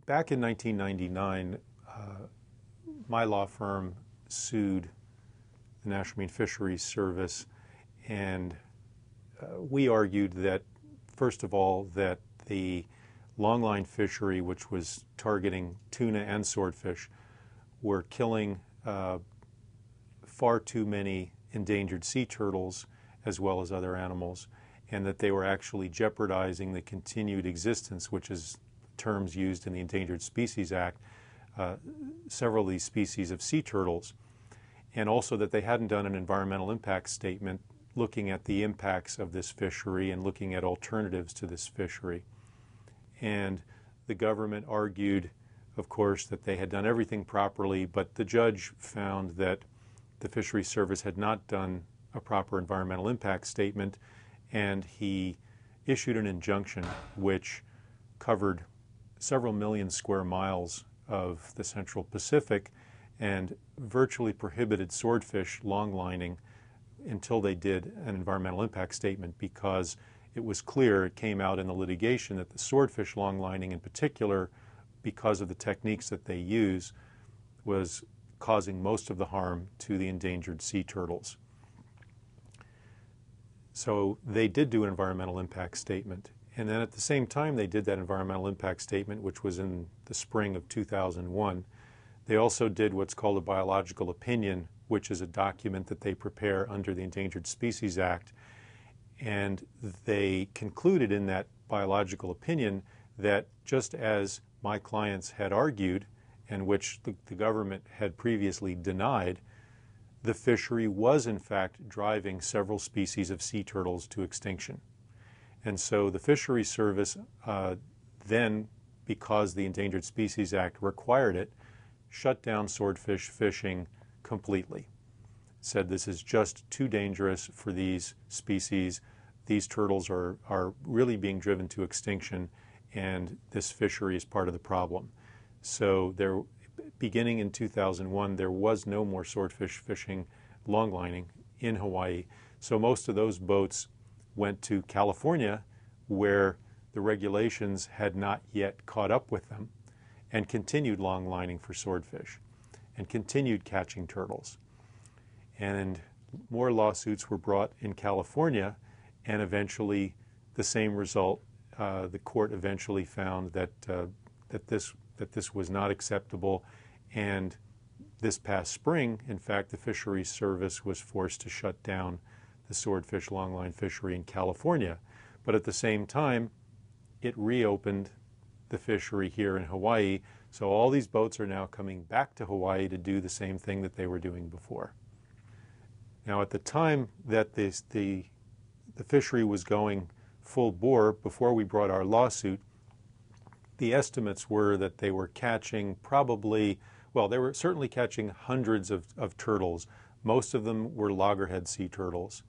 Back in 1999, my law firm sued the National Marine Fisheries Service, and we argued that, first of all, that the longline fishery, which was targeting tuna and swordfish, were killing far too many endangered sea turtles as well as other animals, and that they were actually jeopardizing the continued existence, which is terms used in the Endangered Species Act, several of these species of sea turtles, and also that they hadn't done an environmental impact statement looking at the impacts of this fishery and looking at alternatives to this fishery. And the government argued, of course, that they had done everything properly, but the judge found that the Fisheries Service had not done a proper environmental impact statement, and he issued an injunction which covered several million square miles of the Central Pacific and virtually prohibited swordfish longlining until they did an environmental impact statement, because it was clear, it came out in the litigation, that the swordfish longlining in particular, because of the techniques that they use, was causing most of the harm to the endangered sea turtles. So they did do an environmental impact statement. And then at the same time they did that environmental impact statement, which was in the spring of 2001, they also did what's called a biological opinion, which is a document that they prepare under the Endangered Species Act. And they concluded in that biological opinion that, just as my clients had argued, and which the government had previously denied, the fishery was in fact driving several species of sea turtles to extinction. And so the Fisheries Service then, because the Endangered Species Act required it, shut down swordfish fishing completely. Said this is just too dangerous for these species. These turtles are really being driven to extinction, and this fishery is part of the problem. So there, beginning in 2001, there was no more swordfish fishing longlining in Hawaii. So most of those boats went to California, where the regulations had not yet caught up with them, and continued longlining for swordfish and continued catching turtles. And more lawsuits were brought in California, and eventually the same result. The court eventually found that this was not acceptable, and this past spring, in fact, the Fisheries Service was forced to shut down the swordfish longline fishery in California. But at the same time, it reopened the fishery here in Hawaii, so all these boats are now coming back to Hawaii to do the same thing that they were doing before. Now, at the time that the fishery was going full bore, before we brought our lawsuit, the estimates were that they were catching probably, well, they were certainly catching hundreds of turtles. Most of them were loggerhead sea turtles.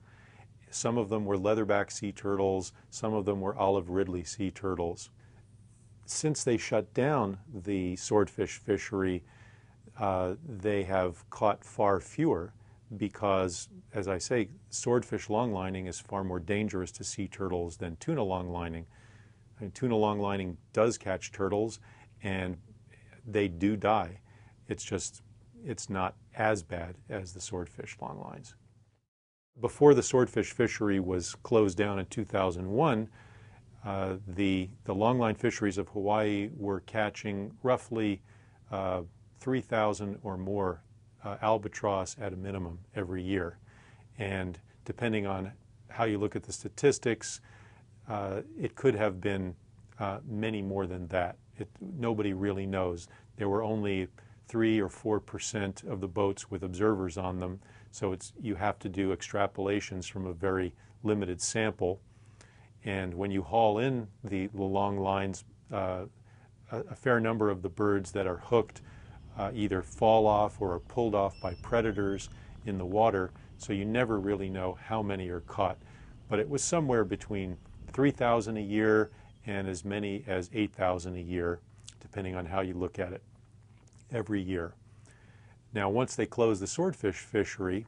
Some of them were leatherback sea turtles. Some of them were olive ridley sea turtles. Since they shut down the swordfish fishery, they have caught far fewer, because, as I say, swordfish longlining is far more dangerous to sea turtles than tuna longlining. I mean, tuna longlining does catch turtles, and they do die. It's just, it's not as bad as the swordfish longlines. Before the swordfish fishery was closed down in 2001, the longline fisheries of Hawaii were catching roughly 3,000 or more albatross at a minimum every year. And depending on how you look at the statistics, it could have been many more than that. Nobody really knows. There were only 3 or 4% of the boats with observers on them, so you have to do extrapolations from a very limited sample. And when you haul in the long lines, a fair number of the birds that are hooked either fall off or are pulled off by predators in the water, so you never really know how many are caught. But it was somewhere between 3,000 a year and as many as 8,000 a year, depending on how you look at it, every year. Now, once they closed the swordfish fishery,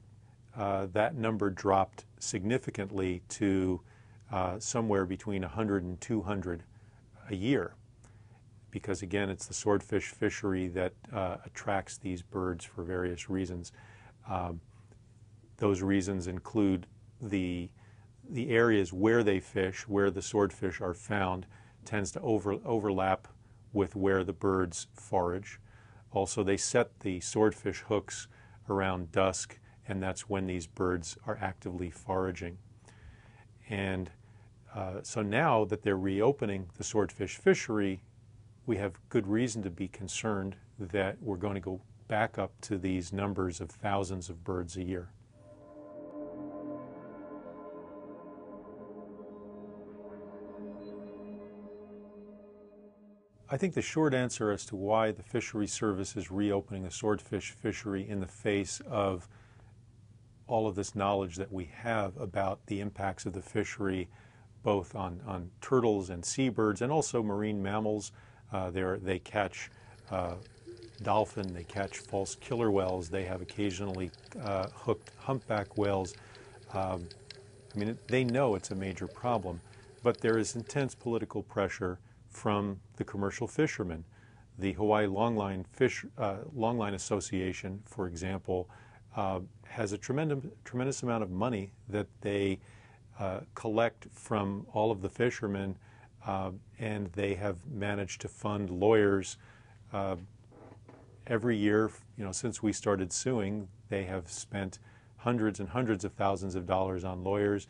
that number dropped significantly to somewhere between 100 and 200 a year. because again, it's the swordfish fishery that attracts these birds for various reasons. Those reasons include the areas where they fish, where the swordfish are found, tends to overlap with where the birds forage. Also, they set the swordfish hooks around dusk, and that's when these birds are actively foraging. And so now that they're reopening the swordfish fishery, we have good reason to be concerned that we're going to go back up to these numbers of thousands of birds a year. I think the short answer as to why the Fisheries Service is reopening the swordfish fishery in the face of all of this knowledge that we have about the impacts of the fishery, both on turtles and seabirds and also marine mammals. They catch dolphin, they catch false killer whales, they have occasionally hooked humpback whales. I mean, they know it's a major problem, but there is intense political pressure from the commercial fishermen. The Hawaii Longline Association, for example, has a tremendous amount of money that they collect from all of the fishermen, and they have managed to fund lawyers every year. You know, since we started suing, they have spent hundreds and hundreds of thousands of dollars on lawyers.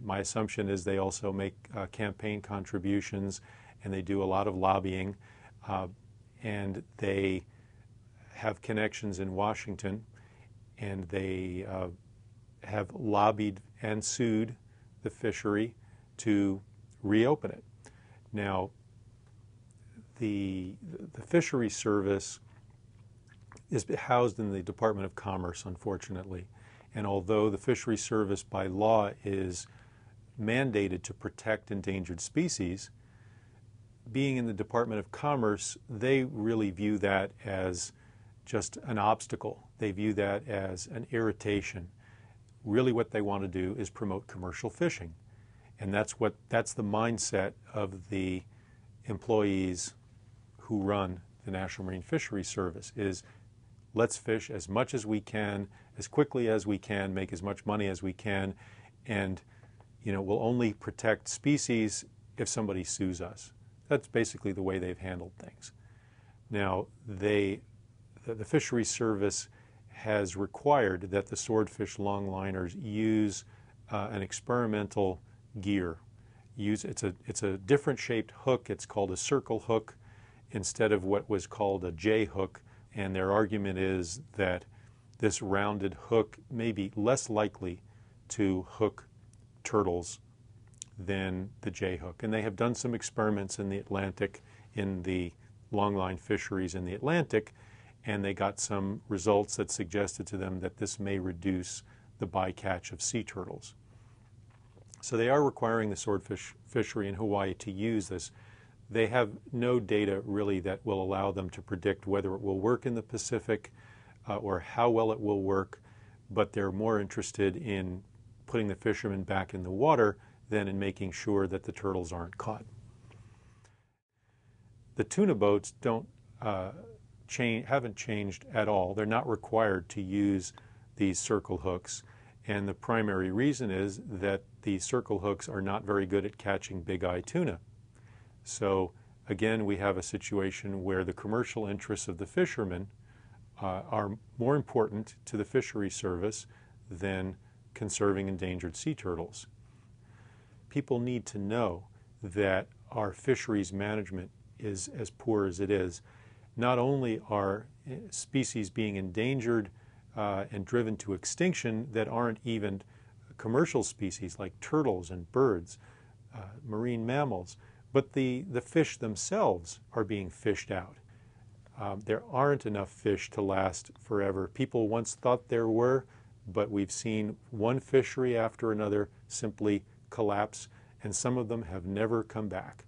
My assumption is they also make campaign contributions, and they do a lot of lobbying, and they have connections in Washington, and they have lobbied and sued the fishery to reopen it. Now, the Fishery Service is housed in the Department of Commerce, unfortunately, and although the Fishery Service by law is mandated to protect endangered species, being in the Department of Commerce, they really view that as just an obstacle. They view that as an irritation. Really what they want to do is promote commercial fishing. And that's the mindset of the employees who run the National Marine Fisheries Service, is let's fish as much as we can, as quickly as we can, make as much money as we can, and we'll only protect species if somebody sues us. That's basically the way they've handled things. Now, the Fisheries Service has required that the swordfish longliners use an experimental gear. It's a different shaped hook. It's called a circle hook instead of what was called a J hook. And their argument is that this rounded hook may be less likely to hook turtles than the J hook. And they have done some experiments in the Atlantic, in the longline fisheries in the Atlantic, and they got some results that suggested to them that this may reduce the bycatch of sea turtles. So they are requiring the swordfish fishery in Hawaii to use this. They have no data really that will allow them to predict whether it will work in the Pacific or how well it will work, but they're more interested in putting the fishermen back in the water than in making sure that the turtles aren't caught. The tuna boats haven't changed at all. They're not required to use these circle hooks, and the primary reason is that the circle hooks are not very good at catching big-eye tuna. So again, we have a situation where the commercial interests of the fishermen are more important to the Fisheries Service than conserving endangered sea turtles. People need to know that our fisheries management is as poor as it is. Not only are species being endangered and driven to extinction that aren't even commercial species like turtles and birds, marine mammals, but the fish themselves are being fished out. There aren't enough fish to last forever. People once thought there were, but we've seen one fishery after another simply collapse, and some of them have never come back.